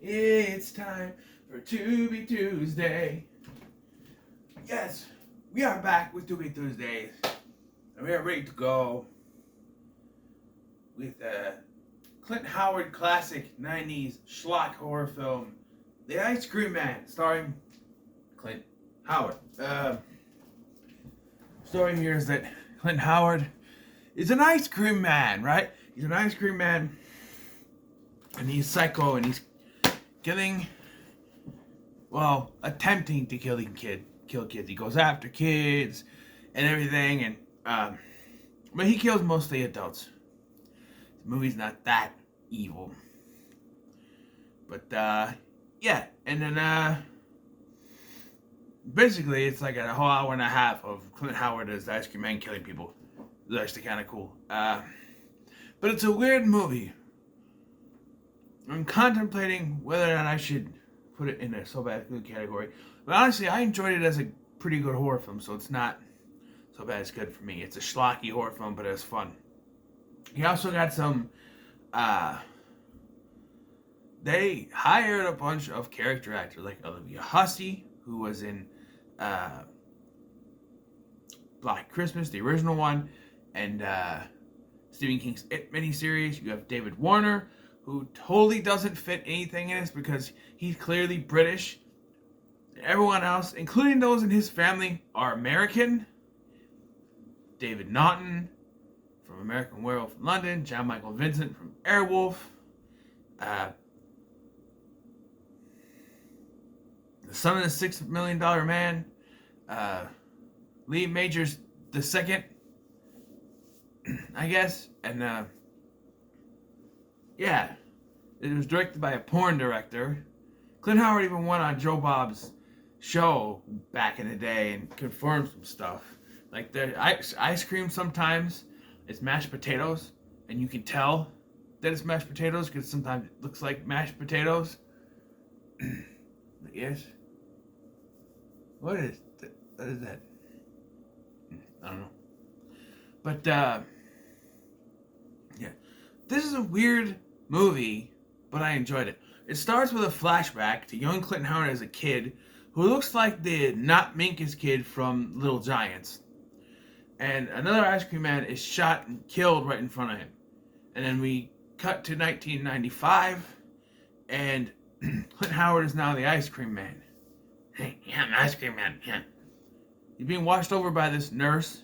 It's time for Tubi Tuesday. Yes, we are back with Tubi Tuesdays. And we are ready to go with a Clint Howard classic 90s schlock horror film, The Ice Cream Man, starring Clint Howard. Story here is that Clint Howard is an ice cream man, right? He's an ice cream man, and he's psycho, and he's attempting to kill kids. He goes after kids and everything, and but he kills mostly adults. The movie's not that evil, but yeah, and then basically it's like a whole hour and a half of Clint Howard as the ice cream man killing people. It's actually kind of cool, but it's a weird movie. I'm contemplating whether or not I should put it in a so bad good category. But honestly, I enjoyed it as a pretty good horror film, so it's not so bad it's good for me. It's a schlocky horror film, but it's fun. He also got some, they hired a bunch of character actors, like Olivia Hussey, who was in Black Christmas, the original one, and Stephen King's It miniseries. You have David Warner, who totally doesn't fit anything in this because he's clearly British. Everyone else, including those in his family, are American. David Naughton from American Werewolf in London, John Michael Vincent from Airwolf, the son of the $6 Million Man, Lee Majors II, I guess, and yeah, it was directed by a porn director. Clint Howard even went on Joe Bob's show back in the day and confirmed some stuff. Like the ice cream sometimes it's mashed potatoes, and you can tell that it's mashed potatoes because sometimes it looks like mashed potatoes. Yes. What is that? I don't know. But yeah, this is a weird movie, but I enjoyed it. It starts with a flashback to young Clint Howard as a kid who looks like the not Minkus kid from Little Giants. And another ice cream man is shot and killed right in front of him. And then we cut to 1995, and Clint Howard is now the ice cream man. Hey, yeah, I'm an ice cream man. Yeah. He's being watched over by this Nurse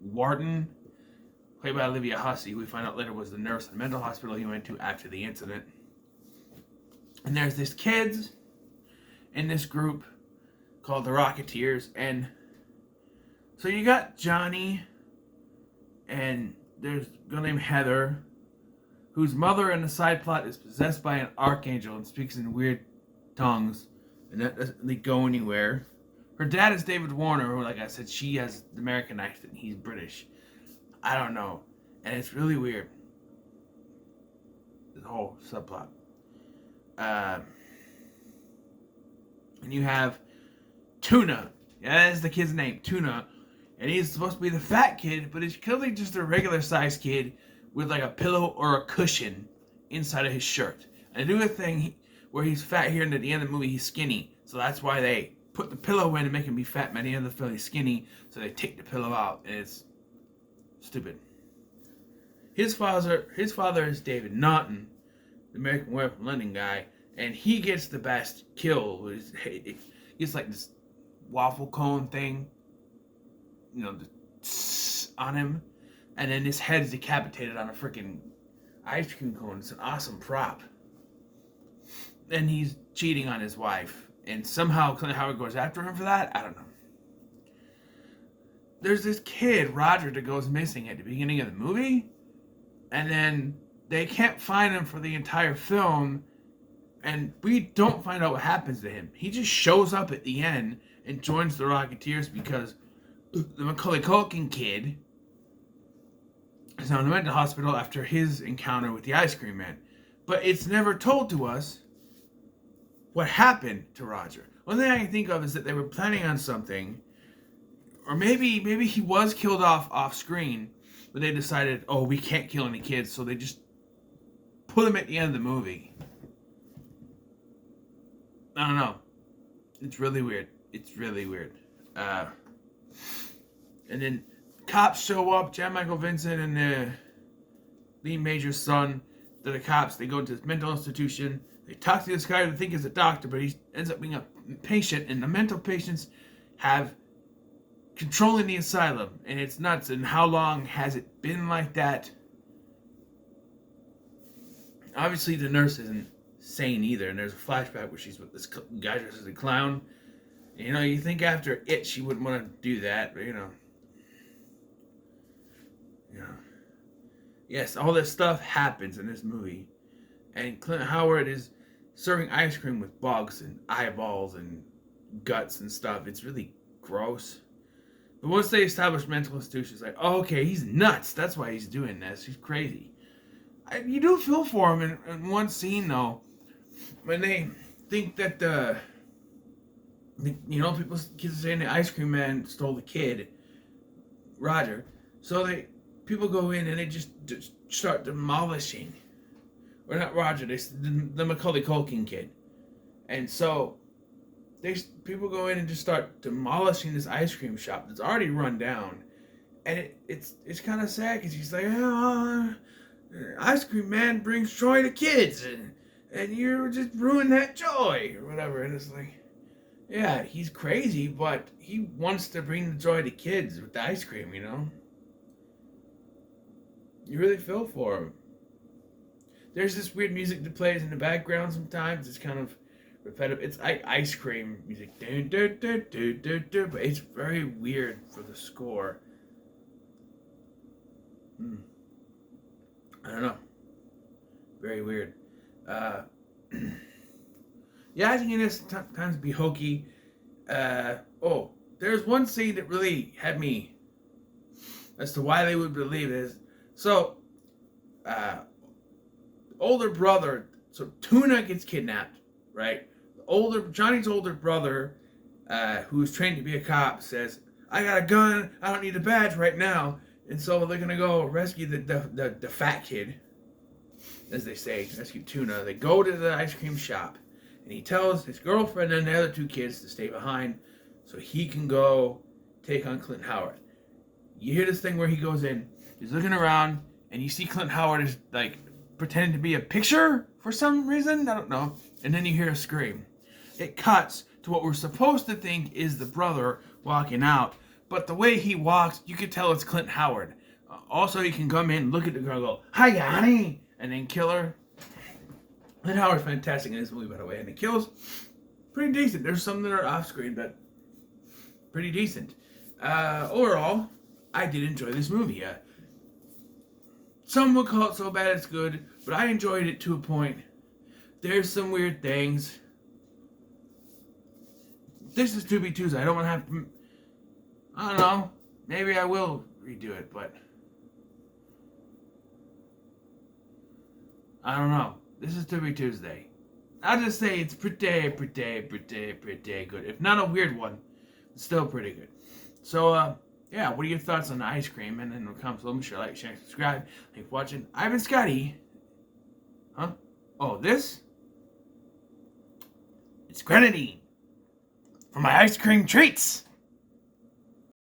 Wharton, played by Olivia Hussey, who we find out later was the nurse at the mental hospital he went to after the incident. And there's this kids in this group called the Rocketeers, and so you got Johnny, and there's a girl named Heather, whose mother in the side plot is possessed by an archangel and speaks in weird tongues, and that doesn't really go anywhere. Her dad is David Warner, who, like I said, she has the American accent. He's British. I don't know. And it's really weird. The whole subplot. And you have Tuna. Yeah, that's the kid's name, Tuna. And he's supposed to be the fat kid, but he's clearly just a regular sized kid with like a pillow or a cushion inside of his shirt. And they do a thing where he's fat here, and at the end of the movie he's skinny. So that's why they put the pillow in to make him be fat, and at the end of the film he's skinny, so they take the pillow out, and it's stupid. His father is David Naughton, the American Werewolf in London guy, and he gets the best kill. It's like this waffle cone thing, on him, and then his head is decapitated on a freaking ice cream cone. It's an awesome prop. And he's cheating on his wife, and somehow Clint Howard goes after him for that. I don't know. There's this kid, Roger, that goes missing at the beginning of the movie, and then they can't find him for the entire film, and we don't find out what happens to him. He just shows up at the end and joins the Rocketeers because the Macaulay Culkin kid is now in the mental hospital after his encounter with the ice cream man. But it's never told to us what happened to Roger. One thing I can think of is that they were planning on something, or maybe he was killed off screen, but they decided, oh, we can't kill any kids, so they just put him at the end of the movie. I don't know. It's really weird. It's really weird. And then cops show up. Jan Michael Vincent and Lee Major's son. They're the cops. They go to this mental institution. They talk to this guy who they think is a doctor, but he ends up being a patient. And the mental patients have control in the asylum. And it's nuts. And how long has it been like that? Obviously, the nurse isn't sane either. And there's a flashback where she's with this guy dressed as a clown. And, you know, you think after it, she wouldn't want to do that. But, you know. Yes, all this stuff happens in this movie. And Clint Howard is serving ice cream with bugs and eyeballs and guts and stuff. It's really gross. But once they establish mental institutions, like, oh, okay, he's nuts. That's why he's doing this. He's crazy. You do feel for him in one scene, though. When they think that kids are saying the ice cream man stole the kid, Roger. So people go in and they just start demolishing. Or not Roger, the Macaulay Culkin kid. And so people go in and just start demolishing this ice cream shop that's already run down. And it's kind of sad because he's like, ice cream man brings joy to kids. And you just ruined that joy or whatever. And it's like, yeah, he's crazy, but he wants to bring the joy to kids with the ice cream, you know? You really feel for him. There's this weird music that plays in the background sometimes. It's kind of repetitive. It's like ice cream music. But it's very weird for the score. I don't know. Very weird. Yeah, I think it is sometimes be hokey. There's one scene that really had me as to why they would believe this. So, older brother, so Tuna gets kidnapped, right? Johnny's older brother, who's trained to be a cop, says, I got a gun, I don't need a badge right now. And so they're gonna go rescue the fat kid, as they say, rescue Tuna. They go to the ice cream shop, and he tells his girlfriend and the other two kids to stay behind so he can go take on Clint Howard. You hear this thing where he goes in, he's looking around, and you see Clint Howard is like pretending to be a picture for some reason. I don't know. And then you hear a scream. It cuts to what we're supposed to think is the brother walking out. But the way he walks, you could tell it's Clint Howard. Also, he can come in, look at the girl, go, hi, honey, and then kill her. Clint Howard's fantastic in this movie, by the way. And the kills, pretty decent. There's some that are off screen, but pretty decent. Overall, I did enjoy this movie. Some would call it so bad it's good, but I enjoyed it to a point. There's some weird things. This is Tubi Tuesday. I don't want to have to, I don't know. Maybe I will redo it, but I don't know. This is Tubi Tuesday. I'll just say it's pretty good. If not a weird one, it's still pretty good. So, yeah, what are your thoughts on the ice cream? And then in the comments below, make sure to like, share, and subscribe. Thanks for watching. I've been Scotty. Huh? Oh, this? It's grenadine for my ice cream treats.